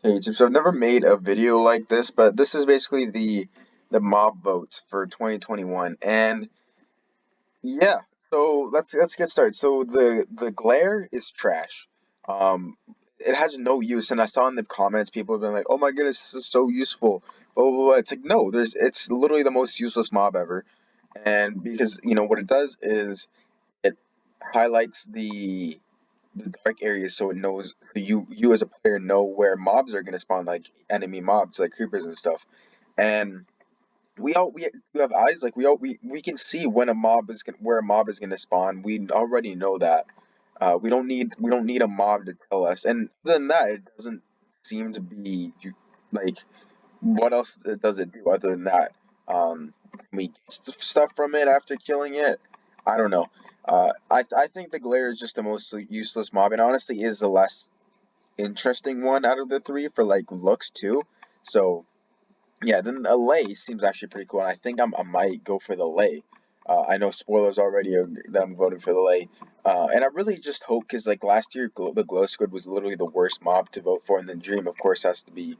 Hey YouTube, so I've never made a video like this, but this is basically the mob votes for 2021. And yeah, so let's get started. So the glare is trash. Um it has no use, and I saw in the comments people have been like, "Oh my goodness, this is so useful." Blah, blah, blah. It's like, no, it's literally the most useless mob ever. And because what it does is it highlights the dark areas so it knows you as a player know where mobs are gonna spawn, like enemy mobs like creepers and stuff. And we have eyes, like we can see when a mob is gonna where a mob is gonna spawn. We already know that. We don't need a mob to tell us. And other than that, it doesn't seem to be like, what else does it do other than that? Can we get stuff from it after killing it? I don't know. I think the glare is just the most useless mob, and honestly is the less interesting one out of the three for like looks too. So yeah, then the lay seems actually pretty cool, and I think I might go for the lay. I know spoilers already that I'm voting for the lay, and I really just hope, because like last year, the glow squid was literally the worst mob to vote for, and then Dream, of course, has to be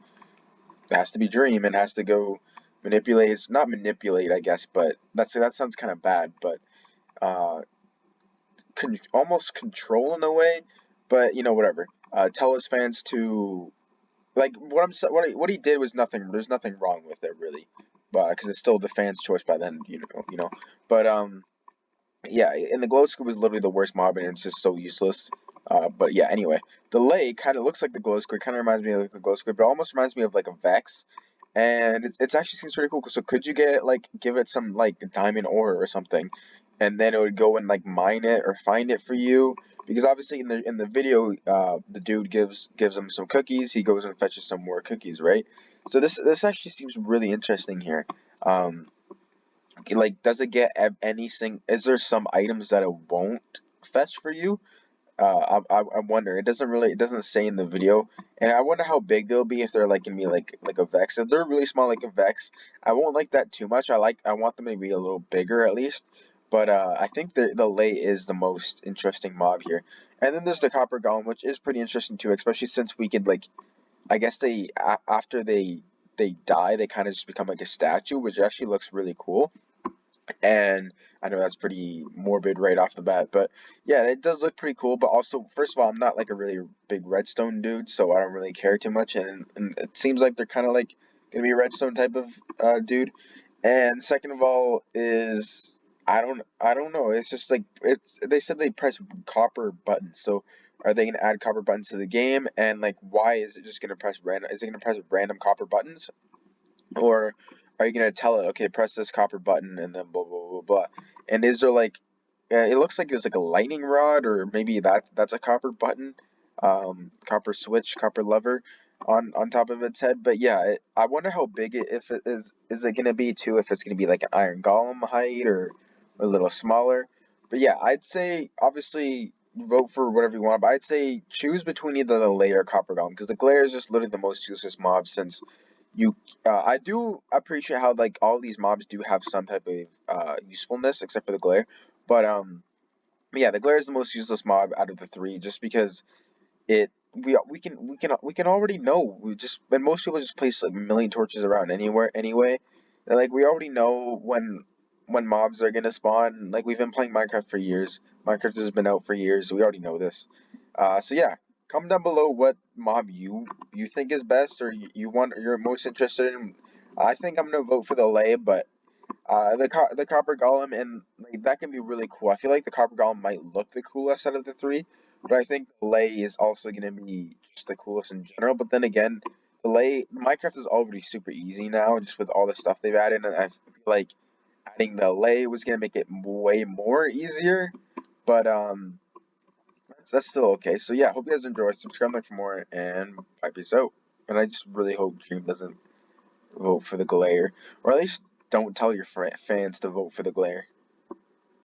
Dream and has to go manipulate. It's not manipulate, I guess, but that sounds kind of bad, but uh, almost control in a way. But whatever. Tell his fans to, like, what he did was nothing. There's nothing wrong with it really, but because it's still the fans' choice by then, But yeah, and the glow squid was literally the worst mob, and it's just so useless. But yeah, anyway, the lake kind of looks like the glow squid, kind of reminds me of like the glow squid, but almost reminds me of like a Vex, and it's actually seems pretty cool. So could you get it, like, give it some like diamond ore or something, and then it would go and like mine it or find it for you? Because obviously in the video, the dude gives him some cookies. He goes and fetches some more cookies, right? So this actually seems really interesting here. Um, like, does it get anything? Is there some items that it won't fetch for you? I wonder. It doesn't say in the video, and I wonder how big they'll be, if they're like gonna be like a Vex. If they're really small like a Vex, I won't like that too much. I want them to be a little bigger at least. But I think the lay is the most interesting mob here, and then there's the copper golem, which is pretty interesting too, especially since we could, like, I guess after they die, they kind of just become like a statue, which actually looks really cool. And I know that's pretty morbid right off the bat, but yeah, it does look pretty cool. But also, first of all, I'm not like a really big redstone dude, so I don't really care too much. And it seems like they're kind of like gonna be a redstone type of dude. And second of all, is I don't know. It's just like, they said they press copper buttons, so are they gonna add copper buttons to the game? And like, why is it just gonna press random? Is it gonna press random copper buttons? Or are you gonna tell it, okay, press this copper button and then blah blah blah blah? And is there like, it looks like there's like a lightning rod, or maybe that's a copper button, copper switch, copper lever on top of its head. But yeah, I wonder how big if it is. Is it gonna be too? If it's gonna be like an iron golem height, or a little smaller? But yeah, I'd say obviously vote for whatever you want, but I'd say choose between either the layer or copper golem, because the glare is just literally the most useless mob, since you I do appreciate how, like, all these mobs do have some type of usefulness, except for the glare. But yeah, the glare is the most useless mob out of the three, just because we can already know. And most people just place like a million torches around anywhere anyway. And, like, we already know when mobs are gonna spawn. Like, we've been playing Minecraft for years. Minecraft has been out for years, so we already know this. So yeah, comment down below what mob you think is best, or you want, or you're most interested in. I think I'm gonna vote for the lay, but the copper golem, and like, that can be really cool. I feel like the copper golem might look the coolest out of the three, but I think the lay is also gonna be just the coolest in general. But then again, the lay Minecraft is already super easy now, just with all the stuff they've added, and I feel like adding the lay was gonna make it way more easier. But that's still okay. So yeah, hope you guys enjoy. Subscribe, like, for more, and bye, peace out. And I just really hope Dream doesn't vote for the glare, or at least don't tell your fans to vote for the glare.